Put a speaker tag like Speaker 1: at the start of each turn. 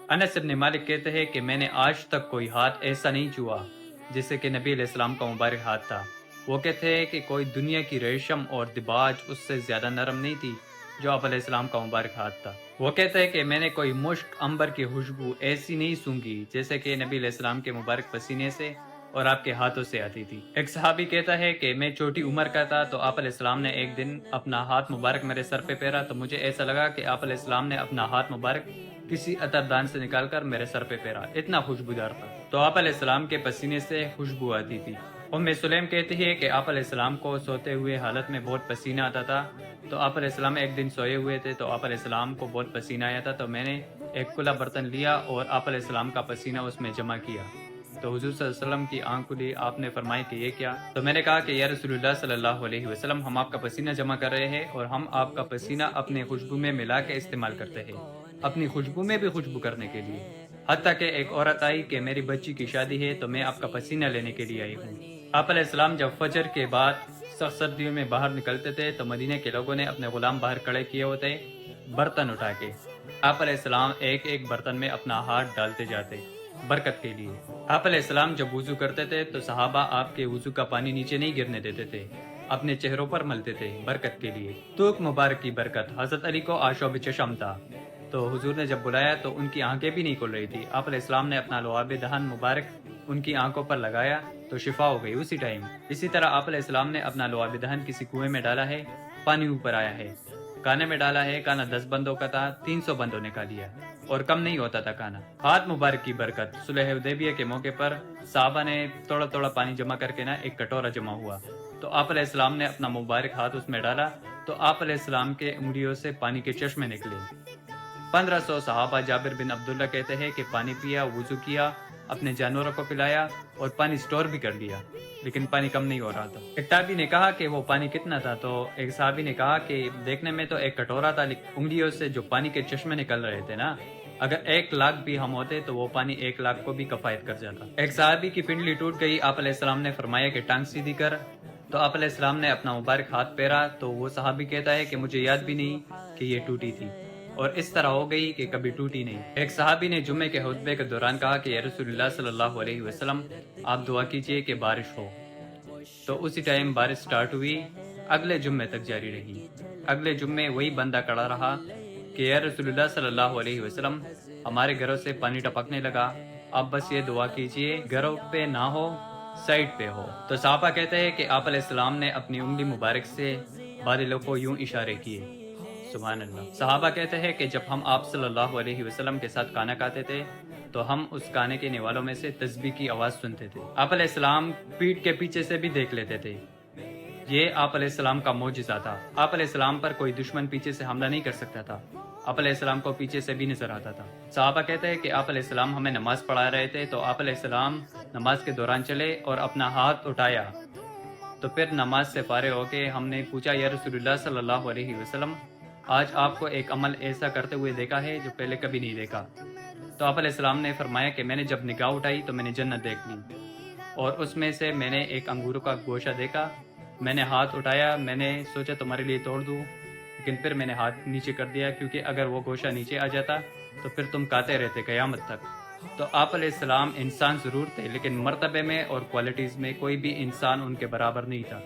Speaker 1: انس بن مالک کہتے ہیں کہ میں نے آج تک کوئی ہاتھ ایسا نہیں چھوا جیسے کہ نبی علیہ السلام کا مبارک ہاتھ تھا۔ وہ کہتے ہیں کہ کوئی دنیا کی ریشم اور دباج اس سے زیادہ نرم نہیں تھی جو آپ علیہ السلام کا مبارک ہاتھ تھا۔ وہ کہتے ہیں کہ میں نے کوئی مشک عنبر کی خوشبو ایسی نہیں سونگھی جیسے کہ نبی علیہ السلام کے مبارک پسینے سے اور آپ کے ہاتھوں سے آتی تھی۔ ایک صحابی کہتا ہے کہ میں چھوٹی عمر کا تھا تو آپ علیہ السلام نے ایک دن اپنا ہاتھ مبارک میرے سر پہ پھیرا تو مجھے ایسا لگا کہ آپ علیہ السلام نے اپنا ہاتھ مبارک کسی عطر دان سے نکال کر میرے سر پہ پھیرا، اتنا خوشبودار تھا۔ تو آپ علیہ السلام کے پسینے سے خوشبو آتی تھی۔ ام سلیم کہتی ہے کہ آپ علیہ السلام کو سوتے ہوئے حالت میں بہت پسینہ آتا تھا، تو آپ علیہ السلام ایک دن سوئے ہوئے تھے تو آپ علیہ السلام کو بہت پسینہ آیا تھا، تو میں نے ایک کھلا برتن لیا اور آپ علیہ السلام کا پسینہ اس میں جمع کیا۔ تو حضور صلی اللہ علیہ وسلم کی آنکھ کھلی، آپ نے فرمایا کہ یہ کیا؟ تو میں نے کہا کہ یا رسول اللہ صلی اللہ علیہ وسلم، ہم آپ کا پسینہ جمع کر رہے ہیں اور ہم آپ کا پسینہ اپنے خوشبو میں ملا کے استعمال کرتے ہیں، اپنی خوشبو میں بھی خوشبو کرنے کے لیے۔ حتیٰ کہ ایک عورت آئی کہ میری بچی کی شادی ہے تو میں آپ کا پسینہ لینے کے لیے آئی ہوں۔ آپ علیہ السلام جب فجر کے بعد سخت سردیوں میں باہر نکلتے تھے تو مدینہ کے لوگوں نے اپنے غلام باہر کھڑے کیے ہوتے برتن اٹھا کے۔ آپ علیہ السلام ایک ایک برتن میں اپنا ہاتھ ڈالتے جاتے برکت کے لیے۔ آپ علیہ السلام جب وضو کرتے تھے تو صحابہ آپ کے وضو کا پانی نیچے نہیں گرنے دیتے تھے، اپنے چہروں پر ملتے تھے برکت کے لیے۔ توک مبارک کی برکت۔ حضرت علی کو آشوب چشم تھا، تو حضور نے جب بلایا تو ان کی آنکھیں بھی نہیں کھل رہی تھی۔ آپ علیہ السلام نے اپنا لعاب دہن مبارک ان کی آنکھوں پر لگایا تو شفا ہو گئی اسی ٹائم۔ اسی طرح آپ علیہ السلام نے اپنا لعاب دہن کسی کنویں میں ڈالا ہے، پانی اوپر آیا ہے۔ کانے میں ڈالا ہے، کانا 10 بندوں کا تھا، 300 بندوں نے کھا لیا اور کم نہیں ہوتا تھا کانا۔ ہاتھ مبارک کی برکت۔ صلح حدیبیہ کے موقع پر صحابہ نے تھوڑا تھوڑا پانی جمع کر کے ایک کٹورا جمع ہوا، تو آپ علیہ السلام نے اپنا مبارک ہاتھ اس میں ڈالا تو آپ علیہ السلام کے انگلیوں سے پانی کے چشمے نکلے۔ 1500 صحابہ، جابر بن عبداللہ کہتے ہیں کہ پانی پیا، وضو کیا، اپنے جانوروں کو پلایا اور پانی سٹور بھی کر لیا، لیکن پانی کم نہیں ہو رہا تھا۔ ایک تابعی نے کہا کہ وہ پانی کتنا تھا، تو ایک صحابی نے کہا کہ دیکھنے میں تو ایک کٹورا تھا، لیکن انگلیوں سے جو پانی کے چشمے نکل رہے تھے نا، اگر 1 لاکھ بھی ہم ہوتے تو وہ پانی 1 لاکھ کو بھی کفایت کر جاتا۔ ایک صحابی کی پنڈلی ٹوٹ گئی، آپ علیہ السلام نے فرمایا کہ ٹانگ سیدھی کر، تو آپ علیہ السلام نے اپنا مبارک ہاتھ پھیرا تو وہ صحابی کہتا ہے کہ مجھے یاد بھی نہیں کہ یہ ٹوٹی تھی، اور اس طرح ہو گئی کہ کبھی ٹوٹی نہیں۔ ایک صحابی نے جمعے کے خطبے کے دوران کہا کہ یا رسول اللہ صلی اللہ علیہ وسلم، آپ دعا کیجئے کہ بارش ہو، تو اسی ٹائم بارش سٹارٹ ہوئی، اگلے جمعے تک جاری رہی۔ اگلے جمعے وہی بندہ کھڑا رہا کہ یا رسول اللہ صلی اللہ علیہ وسلم، ہمارے گھروں سے پانی ٹپکنے لگا، آپ بس یہ دعا کیجئے گھروں پہ نہ ہو، سائڈ پہ ہو۔ تو صحابہ کہتے ہیں کہ آپ علیہ السلام نے اپنی انگلی مبارک سے بادلوں کو یوں اشارے کیے۔ سبحان اللہ۔ صحابہ کہتے ہیں کہ جب ہم آپ صلی اللہ علیہ وسلم کے ساتھ کھانا کھاتے تھے تو ہم اس کھانے کے نوالوں میں سے تسبیح کی آواز سنتے تھے۔ آپ علیہ السلام پیٹھ کے پیچھے سے بھی دیکھ لیتے تھے، یہ آپ علیہ السلام کا معجزہ تھا۔ آپ علیہ السلام پر کوئی دشمن پیچھے سے حملہ نہیں کر سکتا تھا، آپ علیہ السلام کو پیچھے سے بھی نظر آتا تھا۔ صحابہ کہتے ہیں کہ آپ علیہ السلام ہمیں نماز پڑھا رہے تھے تو آپ علیہ السلام نماز کے دوران چلے اور اپنا ہاتھ اٹھایا، تو پھر نماز سے فارغ ہو کے ہم نے پوچھا یا رسول اللہ صلی اللہ علیہ وسلم، آج آپ کو ایک عمل ایسا کرتے ہوئے دیکھا ہے جو پہلے کبھی نہیں دیکھا؟ تو آپ علیہ السلام نے فرمایا کہ میں نے جب نگاہ اٹھائی تو میں نے جنت دیکھ لی، اور اس میں سے میں نے ایک انگوروں کا گوشہ دیکھا، میں نے ہاتھ اٹھایا، میں نے سوچا تمہارے لیے توڑ دوں، لیکن پھر میں نے ہاتھ نیچے کر دیا، کیونکہ اگر وہ گوشہ نیچے آ جاتا تو پھر تم کھاتے رہتے قیامت تک۔ تو آپ علیہ السلام انسان ضرور تھے، لیکن مرتبے میں اور کوالٹیز میں کوئی بھی انسان ان کے برابر نہیں تھا۔